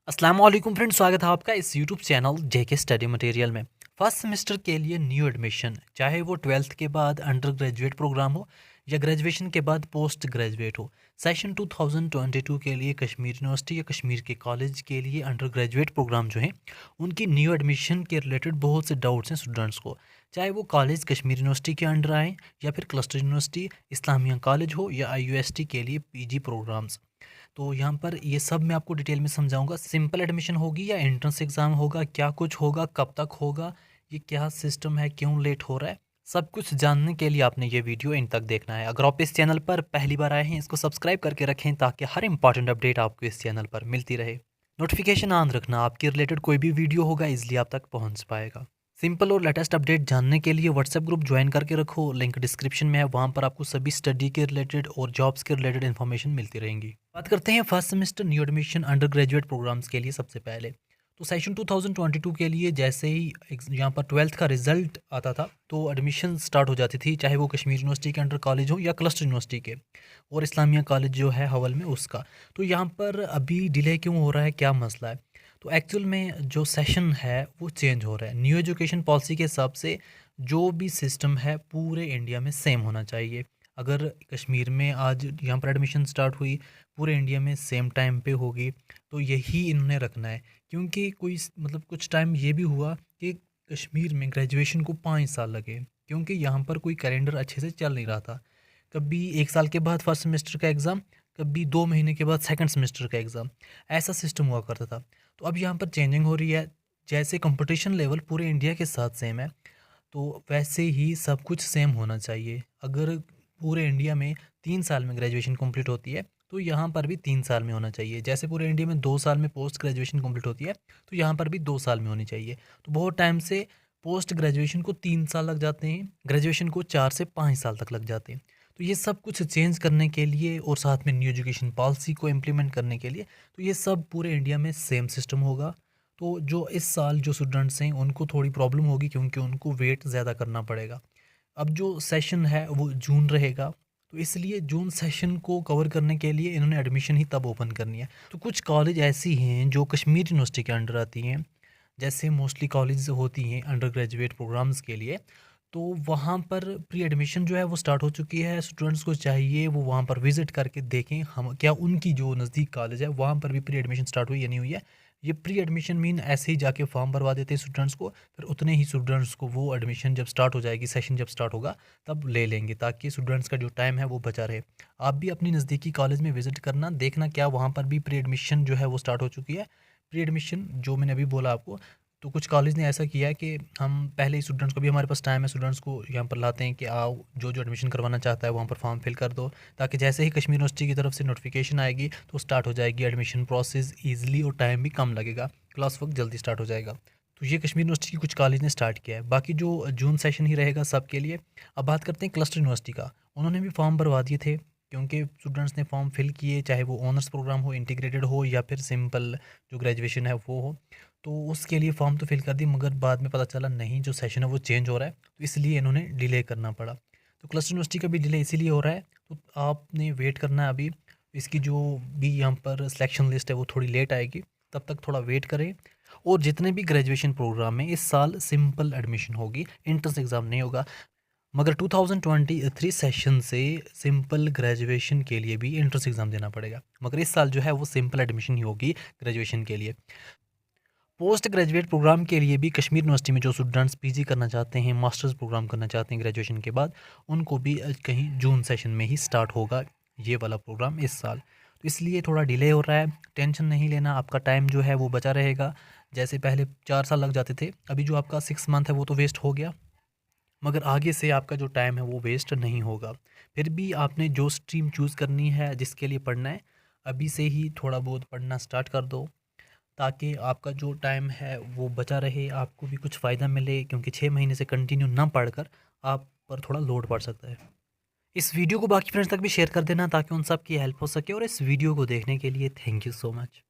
अस्सलाम वालेकुम फ्रेंड्स, स्वागत है आपका इस यूट्यूब चैनल जेके स्टडी मटेरियल में। फर्स्ट सेमेस्टर के लिए न्यू एडमिशन, चाहे वो 12th के बाद अंडर ग्रेजुएट प्रोग्राम हो या ग्रेजुएशन के बाद पोस्ट ग्रेजुएट हो, सेशन 2022 के लिए कश्मीर यूनिवर्सिटी या कश्मीर के कॉलेज के लिए अंडर ग्रेजुएट प्रोग्राम जो हैं उनकी न्यू एडमिशन के रिलेटेड बहुत से डाउट्स हैं स्टूडेंट्स को। चाहे वो कॉलेज कश्मीर यूनिवर्सिटी के अंडर आए या फिर क्लस्टर यूनिवर्सिटी इस्लामिया कॉलेज हो या IUST के लिए PG प्रोग्राम्स। तो यहाँ पर ये सब मैं आपको डिटेल में समझाऊंगा। सिंपल एडमिशन होगी या एंट्रेंस एग्ज़ाम होगा, क्या कुछ होगा, कब तक होगा, ये क्या सिस्टम है, क्यों लेट हो रहा है, सब कुछ जानने के लिए आपने ये वीडियो इन तक देखना है। अगर आप इस चैनल पर पहली बार आए हैं, इसको सब्सक्राइब करके रखें ताकि हर इंपॉर्टेंट अपडेट आपको इस चैनल पर मिलती रहे। नोटिफिकेशन ऑन रखना, आपके रिलेटेड कोई भी वीडियो होगा इजली आप तक पहुँच पाएगा। सिंपल और लेटेस्ट अपडेट जानने के लिए व्हाट्सएप ग्रुप ज्वाइन करके रखो, लिंक डिस्क्रिप्शन में है। वहाँ पर आपको सभी स्टडी के रिलेटेड और जॉब्स के रिलेटेड इन्फॉर्मेशन मिलती रहेंगी। बात करते हैं first semester new admission undergraduate programmes के लिए। सबसे पहले तो सेशन 2022 के लिए जैसे ही यहाँ पर 12th का रिजल्ट आता था तो एडमिशन स्टार्ट हो जाती थी, चाहे वो कश्मीर यूनिवर्सिटी के अंडर कॉलेज हो या क्लस्टर यूनिवर्सिटी के, और इस्लामिया कॉलेज जो है हवल में उसका। तो यहाँ पर अभी डिले क्यों हो रहा है, क्या मसला है? तो एक्चुअल में जो सेशन है वो चेंज हो रहा है। न्यू एजुकेशन पॉलिसी के हिसाब से जो भी सिस्टम है पूरे इंडिया में सेम होना चाहिए। अगर कश्मीर में आज यहाँ पर एडमिशन स्टार्ट हुई, पूरे इंडिया में सेम टाइम पे होगी, तो यही इन्होंने रखना है। क्योंकि कोई मतलब कुछ टाइम ये भी हुआ कि कश्मीर में ग्रेजुएशन को 5 साल लगे, क्योंकि यहाँ पर कोई कैलेंडर अच्छे से चल नहीं रहा था। कभी 1 साल के बाद फर्स्ट सेमेस्टर का एग्ज़ाम, कभी 2 महीने के बाद सेकंड सेमेस्टर का एग्ज़ाम, ऐसा सिस्टम हुआ करता था। तो अब यहाँ पर चेंजिंग हो रही है। जैसे कंपटीशन लेवल पूरे इंडिया के साथ सेम है, तो वैसे ही सब कुछ सेम होना चाहिए। अगर पूरे इंडिया में 3 साल में ग्रेजुएशन कंप्लीट होती है तो यहाँ पर भी 3 साल में होना चाहिए। जैसे पूरे इंडिया में 2 साल में पोस्ट ग्रेजुएशन कंप्लीट होती है तो यहाँ पर भी 2 साल में होनी चाहिए। तो बहुत टाइम से पोस्ट ग्रेजुएशन को 3 साल लग जाते हैं, ग्रेजुएशन को 4 से 5 साल तक लग जाते हैं। तो ये सब कुछ चेंज करने के लिए और साथ में न्यू एजुकेशन पॉलिसी को इम्प्लीमेंट करने के लिए, तो ये सब पूरे इंडिया में सेम सिस्टम होगा। तो जो इस साल जो स्टूडेंट्स हैं उनको थोड़ी प्रॉब्लम होगी, क्योंकि उनको वेट ज़्यादा करना पड़ेगा। अब जो सेशन है वो जून रहेगा, तो इसलिए जून सेशन को कवर करने के लिए इन्होंने एडमिशन ही तब ओपन करनी है। तो कुछ कॉलेज ऐसी हैं जो कश्मीर यूनिवर्सिटी के अंडर आती हैं, जैसे मोस्टली कॉलेज होती हैं अंडर ग्रेजुएट प्रोग्राम्स के लिए। तो वहाँ पर प्री एडमिशन जो है वो स्टार्ट हो चुकी है। स्टूडेंट्स को चाहिए वो वहाँ पर विज़िट करके देखें हम क्या उनकी जो नज़दीक कॉलेज है वहाँ पर भी प्री एडमिशन स्टार्ट हुई या नहीं हुई है। ये प्री एडमिशन मीन ऐसे ही जाके फॉर्म भरवा देते हैं स्टूडेंट्स को, फिर उतने ही स्टूडेंट्स को वो एडमिशन जब स्टार्ट हो जाएगी, सेशन जब स्टार्ट होगा तब ले लेंगे, ताकि स्टूडेंट्स का जो टाइम है वो बचा रहे। आप भी अपनी नज़दीकी कॉलेज में विज़िट करना, देखना क्या वहाँ पर भी प्री एडमिशन जो है वो स्टार्ट हो चुकी है। प्री एडमिशन जो मैंने अभी बोला आपको, तो कुछ कॉलेज ने ऐसा किया है कि हम पहले ही स्टूडेंट्स को भी, हमारे पास टाइम है, स्टूडेंट्स को यहाँ पर लाते हैं कि आओ जो जो एडमिशन करवाना चाहता है वहाँ पर फॉर्म फिल कर दो, ताकि जैसे ही कश्मीर यूनिवर्सिटी की तरफ से नोटिफिकेशन आएगी तो स्टार्ट हो जाएगी एडमिशन प्रोसेस ईजिली, और टाइम भी कम लगेगा, क्लास वर्क जल्दी स्टार्ट हो जाएगा। तो ये कश्मीर यूनिवर्सिटी की कुछ कॉलेज ने स्टार्ट किया है। बाकी जो जून सेशन ही रहेगा सबके लिए। अब बात करते हैं क्लस्टर यूनिवर्सिटी का। उन्होंने भी फॉर्म भरवा दिए थे, क्योंकि स्टूडेंट्स ने फॉर्म फिल किए, चाहे वो ऑनर्स प्रोग्राम हो, इंटीग्रेटेड हो, या फिर सिंपल जो ग्रेजुएशन है वो हो। तो उसके लिए फॉर्म तो फिल कर दी, मगर बाद में पता चला नहीं, जो सेशन है वो चेंज हो रहा है, तो इसलिए इन्होंने डिले करना पड़ा। तो क्लस्टर यूनिवर्सिटी का भी डिले इसीलिए हो रहा है। तो आपने वेट करना है अभी। इसकी जो भी यहाँ पर सिलेक्शन लिस्ट है वो थोड़ी लेट आएगी, तब तक थोड़ा वेट करें। और जितने भी ग्रेजुएशन प्रोग्राम में इस साल सिंपल एडमिशन होगी, एंट्रेंस एग्ज़ाम नहीं होगा। मगर 2023 सेशन से सिंपल ग्रेजुएशन के लिए भी एंट्रेंस एग्ज़ाम देना पड़ेगा, मगर इस साल जो है वो सिंपल एडमिशन ही होगी ग्रेजुएशन के लिए। पोस्ट ग्रेजुएट प्रोग्राम के लिए भी कश्मीर यूनिवर्सिटी में जो स्टूडेंट्स PG करना चाहते हैं, मास्टर्स प्रोग्राम करना चाहते हैं ग्रेजुएशन के बाद, उनको भी कहीं जून सेशन में ही स्टार्ट होगा ये वाला प्रोग्राम इस साल। तो इसलिए थोड़ा डिले हो रहा है। टेंशन नहीं लेना, आपका टाइम जो है वो बचा रहेगा। जैसे पहले 4 साल लग जाते थे, अभी जो आपका 6 मंथ है वो तो वेस्ट हो गया, मगर आगे से आपका जो टाइम है वो वेस्ट नहीं होगा। फिर भी आपने जो स्ट्रीम चूज़ करनी है, जिसके लिए पढ़ना है, अभी से ही थोड़ा बहुत पढ़ना स्टार्ट कर दो, ताकि आपका जो टाइम है वो बचा रहे, आपको भी कुछ फ़ायदा मिले। क्योंकि 6 महीने से कंटिन्यू ना पढ़कर आप पर थोड़ा लोड पड़ सकता है। इस वीडियो को बाकी फ्रेंड्स तक भी शेयर कर देना, ताकि उन सब की हेल्प हो सके। और इस वीडियो को देखने के लिए थैंक यू सो मच।